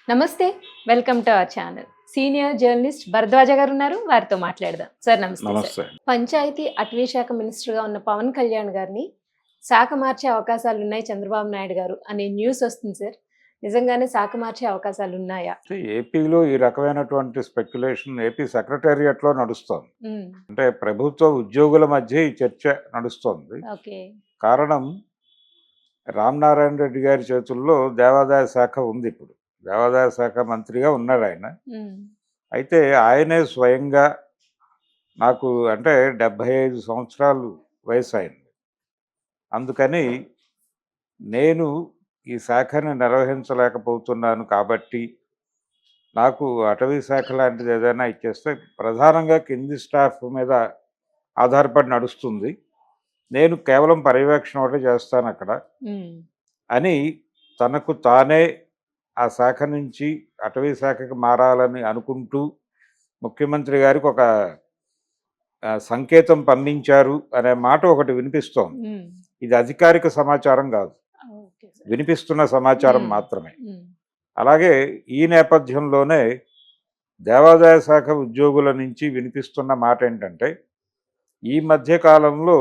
నమస్తే. Welcome to our channel. Senior journalist Bharadwaj గారు ఉన్నారు. వారితో మాట్లాడదాం. సార్ నమస్తే సార్. నమస్తే. పంచాయతీ అటవీ శాఖ మినిస్టర్‌గా ఉన్న పవన్ కళ్యాణ్ గారిని శాఖ మార్చే అవకాశాలున్నాయి చంద్రబాబు నాయుడు గారు అనే న్యూస్ వస్తుంది సార్. నిజంగానే శాఖ మార్చే అవకాశాలున్నాయా? ఏపీలో ఈ రకమైనటువంటి స్పెక్యులేషన్ ఏపీ సెక్రటేరియట్‌లో నడుస్తోంది. హ్మ్. అంటే ప్రభుత్వ ఉద్యోగుల మధ్య ఈ చర్చ నడుస్తోంది. ఓకే. కారణం రామనారాయణ రెడ్డి గారి చేతుల్లో దేవాదాయ శాఖ ఉంది ఇప్పుడు. దేవాదాయ శాఖ మంత్రిగా ఉన్నారాయన. హ్మ్. అయితే ఆయనే స్వయంగా నాకు అంటే 75 సంవత్సరాలు వయసయింది. అందుకని నేను ఈ శాఖని నిర్వహించలేకపోతున్నాను కాబట్టి నాకు అటవీ శాఖ లాంటిది ఏదైనా ఇచ్చేస్తే ప్రధానంగా కింది స్టాఫ్ మీద ఆధారపడి నడుస్తుంది. నేను కేవలం పర్యవేక్షణ ఒకటే చేస్తాను అక్కడ హ్మ్. అని తనకు తానే ఆ శాఖ నుంచి అటవీ శాఖకి మారాలని అనుకుంటూ ముఖ్యమంత్రి గారికి ఒక సంకేతం పంపించారు అనే మాట ఒకటి వినిపిస్తోంది. హ్మ్. ఇది అధికారిక సమాచారం కాదు. Okay sir. వినిపిస్తున్న సమాచారం హ్మ్. మాత్రమే. హ్మ్. అలాగే ఈ నేపథ్యంలోనే దేవాదాయ శాఖ ఉద్యోగుల నుంచి వినిపిస్తున్న మాట ఏంటంటే ఈ మధ్య కాలంలో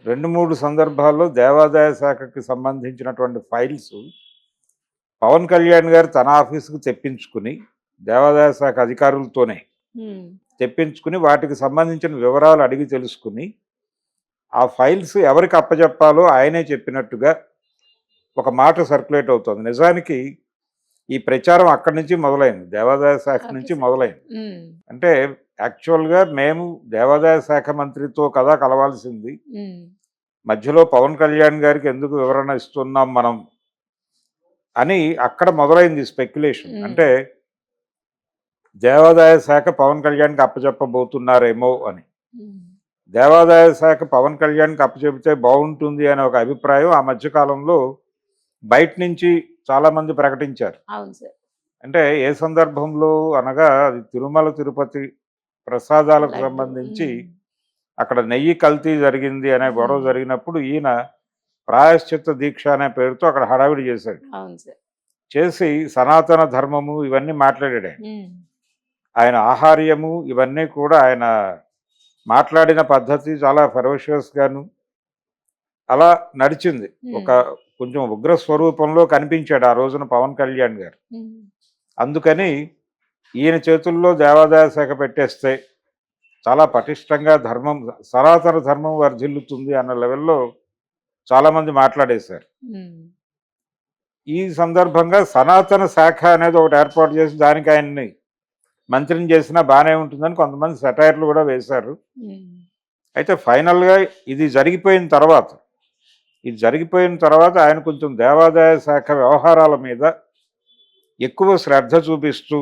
2-3 సందర్భాల్లో దేవాదాయ శాఖకి సంబంధించినటువంటి ఫైల్స్ పవన్ కళ్యాణ్ గారు తన ఆఫీసుకు తెప్పించుకుని దేవాదాయ శాఖ అధికారులతోనే హ్మ్. తెప్పించుకుని వాటికి సంబంధించిన వివరాలు అడిగి తెలుసుకుని ఆ ఫైల్స్ ఎవరికి అప్పచెప్పాలో ఆయనే చెప్పినట్టుగా ఒక మాట సర్క్యులేట్ అవుతుంది. నిజానికి ఈ ప్రచారం అక్కడి నుంచి మొదలైంది. దేవాదాయ శాఖ ఓకే నుంచి సార్. మొదలైంది. హ్మ్. అంటే యాక్చువల్‌గా మేము దేవాదాయ శాఖ మంత్రితో కదా కలవాల్సింది. హ్మ్. మధ్యలో పవన్ కళ్యాణ్ గారికి ఎందుకు వివరణ ఇస్తున్నాం మనం అని అక్కడ మొదలైంది స్పెక్యులేషన్. హ్మ్. అంటే దేవాదాయ శాఖ పవన్ కళ్యాణ్‌కి అప్పచెప్పబోతున్నారేమో అని. హ్మ్. దేవాదాయ శాఖ పవన్ కళ్యాణ్‌కి అప్పచెబితే బావుంటుంది అనే ఒక అభిప్రాయం ఆ మధ్య కాలంలో బయట నుంచి చాలామంది ప్రకటించారు. అవును సార్. అంటే ఏ సందర్భంలో అనగా అది తిరుమల తిరుపతి ప్రసాదాలకు లడ్డు. సంబంధించి హ్మ్. అక్కడ నెయ్యి కల్తీ జరిగింది అనే గొడవ హ్మ్. జరిగినప్పుడు ఈయన ప్రాయశ్చిత్త దీక్ష అనే పేరుతో అక్కడ హడావిడి చేశాడు. అవును సార్. చేసి సనాతన ధర్మము ఇవన్నీ మాట్లాడాడు ఆయన. హ్మ్. ఆయన ఆహార్యము ఇవన్నీ కూడా ఆయన మాట్లాడిన పద్ధతి చాలా ఫెరోషియస్‌గాను అలా నడిచింది. ఒక హ్మ్. కొంచెం ఉగ్ర స్వరూపంలో కనిపించాడు ఆ రోజున పవన్ కళ్యాణ్ గారు. హ్మ్. అందుకని ఈయన చేతుల్లో దేవాదాయ శాఖ పెట్టేస్తే చాలా పటిష్టంగా ధర్మం సనాతన ధర్మం వర్ధిల్లుతుంది అన్న లెవెల్‌లో చాలామంది మాట్లాడేశారు. హ్మ్. ఈ సందర్భంగా సనాతన శాఖ అనేది ఒకటి ఏర్పాటు చేసి దానికి ఆయన్ని మంత్రిని చేసినా బానే ఉంటుందని కొంతమంది సెటైర్‌లు కూడా వేశారు. హ్మ్. అయితే ఫైనల్‌గా ఇది జరిగిపోయిన తర్వాత ఆయన కొంచెం దేవాదాయ శాఖ వ్యవహారాల మీద ఎక్కువ శ్రద్ధ చూపిస్తూ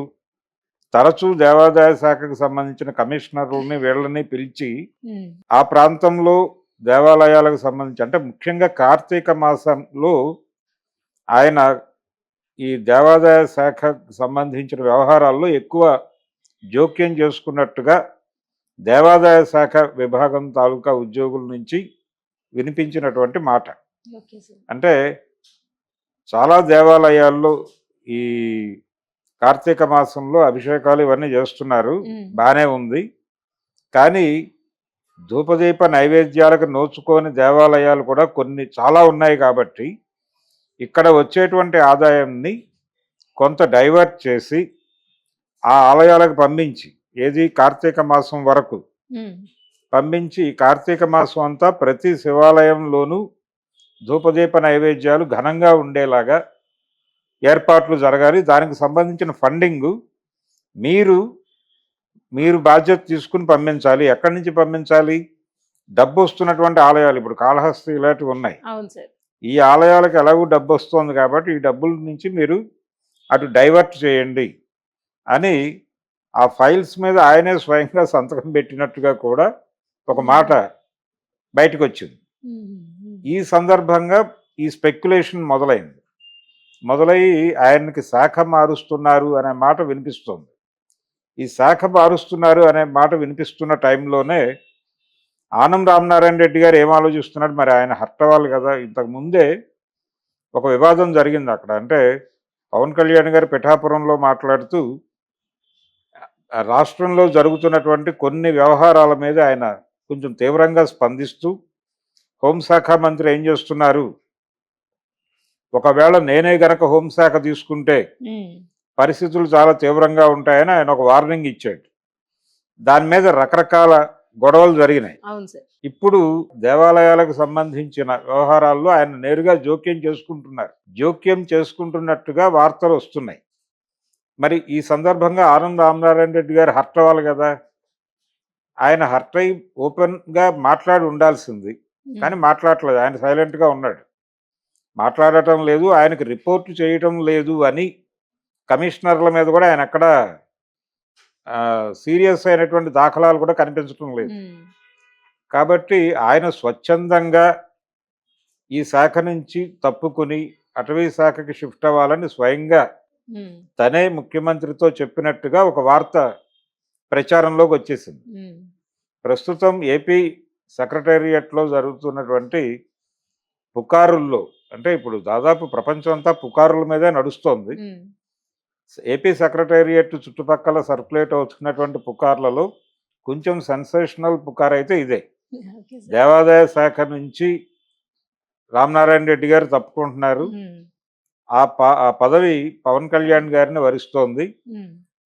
తరచూ దేవాదాయ శాఖకు సంబంధించిన కమిషనర్లని వీళ్ళని పిలిచి హ్మ్. ఆ ప్రాంతంలో దేవాలయాలకు సంబంధించి అంటే ముఖ్యంగా కార్తీక మాసంలో ఆయన ఈ దేవాదాయ శాఖకు సంబంధించిన వ్యవహారాల్లో ఎక్కువ జోక్యం చేసుకున్నట్టుగా దేవాదాయ శాఖ విభాగం తాలూకా ఉద్యోగుల నుంచి వినిపించినటువంటి మాట. Okay sir. అంటే చాలా దేవాలయాల్లో ఈ కార్తీక మాసంలో అభిషేకాలు ఇవన్నీ చేస్తున్నారు. హ్మ్. బానే ఉంది. కానీ ధూపదీప నైవేద్యాలకు నోచుకోని దేవాలయాలు కూడా కొన్ని చాలా ఉన్నాయి కాబట్టి ఇక్కడ వచ్చేటువంటి ఆదాయాన్ని కొంత డైవర్ట్ చేసి ఆ ఆలయాలకు పంపించి ఏది కార్తీక మాసం వరకు హ్మ్. పంపించి కార్తీక మాసం అంతా ప్రతి శివాలయంలోనూ ధూపదీప నైవేద్యాలు ఘనంగా ఉండేలాగా ఏర్పాట్లు జరగాలి. దానికి సంబంధించిన ఫండింగు మీరు మీరు బాధ్యత తీసుకుని పంపించాలి. ఎక్కడి నుంచి పంపించాలి? డబ్బు వస్తున్నటువంటి ఆలయాలు ఇప్పుడు కాళహస్తి ఇలాంటివి ఉన్నాయి. అవును సార్. ఈ ఆలయాలకు ఎలాగూ డబ్బు వస్తుంది కాబట్టి ఈ డబ్బుల నుంచి మీరు అటు డైవర్ట్ చేయండి అని ఆ ఫైల్స్ మీద ఆయనే స్వయంగా సంతకం పెట్టినట్టుగా కూడా ఒక హ్మ్. మాట బయటకొచ్చింది. హ్మ్. హ్మ్. ఈ సందర్భంగా ఈ స్పెక్యులేషన్ మొదలయ్యి ఆయనకి శాఖ మారుస్తున్నారు అనే మాట వినిపిస్తోంది. ఈ శాఖ మారుస్తున్నారు అనే మాట వినిపిస్తున్న టైంలోనే ఆనం రామనారాయణ రెడ్డి గారు ఏం ఆలోచిస్తున్నాడు మరి ఆయన హర్ట్ అవ్వాలి కదా. ఇంతకు ముందే ఒక వివాదం జరిగింది అక్కడ. అంటే పవన్ కళ్యాణ్ గారు పిఠాపురంలో మాట్లాడుతూ ఆ రాష్ట్రంలో జరుగుతున్నటువంటి కొన్ని వ్యవహారాల మీద ఆయన కొంచెం తీవ్రంగా స్పందిస్తూ హోంశాఖ మంత్రి ఏం చేస్తున్నారు, ఒకవేళ నేనే గనక హోంశాఖ తీసుకుంటే పరిస్థితులు చాలా తీవ్రంగా ఉంటాయని ఆయన ఒక వార్నింగ్ ఇచ్చాడు. దాని మీద రకరకాల గొడవలు జరిగినాయి. అవును సార్. ఇప్పుడు దేవాలయాలకు సంబంధించిన వ్యవహారాల్లో ఆయన నేరుగా జోక్యం చేసుకుంటున్నట్టుగా వార్తలు వస్తున్నాయి. మరి ఈ సందర్భంగా ఆనంద్ రామనారాయణ రెడ్డి గారు హర్ట్ అవ్వాలి కదా. ఆయన హర్ట్ అయి ఓపెన్గా మాట్లాడి ఉండాల్సింది, కానీ మాట్లాడలేదు. ఆయన సైలెంట్గా ఉన్నాడు, మాట్లాడటం లేదు, ఆయనకు రిపోర్టు చేయటం లేదు అని కమిషనర్ల మీద కూడా ఆయన ఎక్కడ సీరియస్ అయినటువంటి దాఖలాలు కూడా కనిపించడం లేదు. కాబట్టి ఆయన స్వచ్ఛందంగా ఈ శాఖ నుంచి తప్పుకుని అటవీ శాఖకి షిఫ్ట్ అవ్వాలని స్వయంగా తనే ముఖ్యమంత్రితో చెప్పినట్టుగా ఒక వార్త ప్రచారంలోకి వచ్చేసింది. ప్రస్తుతం ఏపీ సెక్రటేరియట్లో జరుగుతున్నటువంటి పుకారుల్లో, అంటే ఇప్పుడు దాదాపు ప్రపంచం అంతా పుకారుల మీదే నడుస్తోంది. ఏపీ సెక్రటేరియట్ చుట్టుపక్కల సర్క్యులేట్ అవుతున్నటువంటి పుకార్లలో కొంచెం సెన్సేషనల్ పుకార్ అయితే ఇదే. దేవాదాయ శాఖ నుంచి రామనారాయణ రెడ్డి గారు తప్పుకుంటున్నారు, ఆ పదవి పవన్ కళ్యాణ్ గారిని వరిస్తోంది.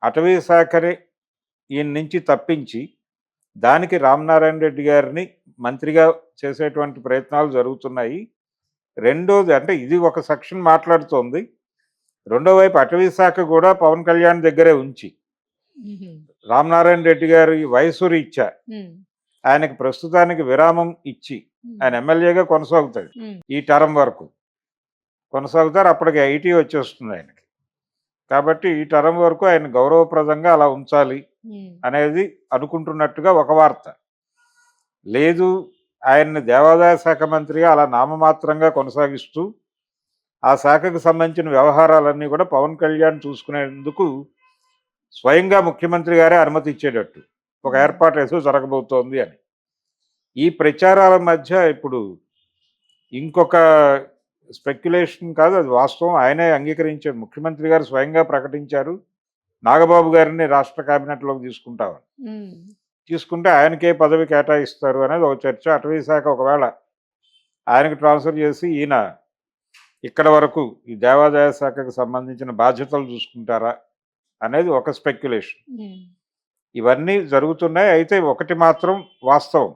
అటవీ శాఖని ఈయన నుంచి తప్పించి దానికి రామనారాయణ రెడ్డి గారిని మంత్రిగా చేసేటువంటి ప్రయత్నాలు జరుగుతున్నాయి. రెండోది, అంటే ఇది ఒక సెక్షన్ మాట్లాడుతోంది, రెండో వైపు అటవీ శాఖ కూడా పవన్ కళ్యాణ్ దగ్గరే ఉంచి రామనారాయణ రెడ్డి గారి వయసు రీత్యా ఆయనకి ప్రస్తుతానికి విరామం ఇచ్చి ఆయన ఎమ్మెల్యేగా కొనసాగుతాడు. ఈ టర్మ్ వరకు కొనసాగుతారు, అప్పటికి 80 వచ్చేస్తుంది ఆయనకి. కాబట్టి ఈ టర్మ్ వరకు ఆయన గౌరవప్రదంగా అలా ఉంచాలి అనేది అనుకుంటున్నట్టుగా ఒక వార్త. లేదు, ఆయన్ని దేవాదాయ శాఖ మంత్రిగా అలా నామమాత్రంగా కొనసాగిస్తూ ఆ శాఖకు సంబంధించిన వ్యవహారాలన్నీ కూడా పవన్ కళ్యాణ్ చూసుకునేందుకు స్వయంగా ముఖ్యమంత్రి గారే అనుమతి ఇచ్చేటట్టు ఒక ఏర్పాటు ఏదో జరగబోతోంది అని ఈ ప్రచారాల మధ్య ఇప్పుడు ఇంకొక స్పెక్యులేషన్ కాదు, అది వాస్తవం. ఆయనే అంగీకరించారు, ముఖ్యమంత్రి గారు స్వయంగా ప్రకటించారు నాగబాబు గారిని రాష్ట్ర కేబినెట్లోకి తీసుకుంటే ఆయనకే పదవి కేటాయిస్తారు అనేది ఒక చర్చ. అటవీ శాఖ ఒకవేళ ఆయనకు ట్రాన్స్ఫర్ చేసి ఈయన ఇక్కడ వరకు ఈ దేవాదాయ శాఖకు సంబంధించిన బాధ్యతలు చూసుకుంటారా అనేది ఒక స్పెక్యులేషన్. ఇవన్నీ జరుగుతున్నాయి. అయితే ఒకటి మాత్రం వాస్తవం,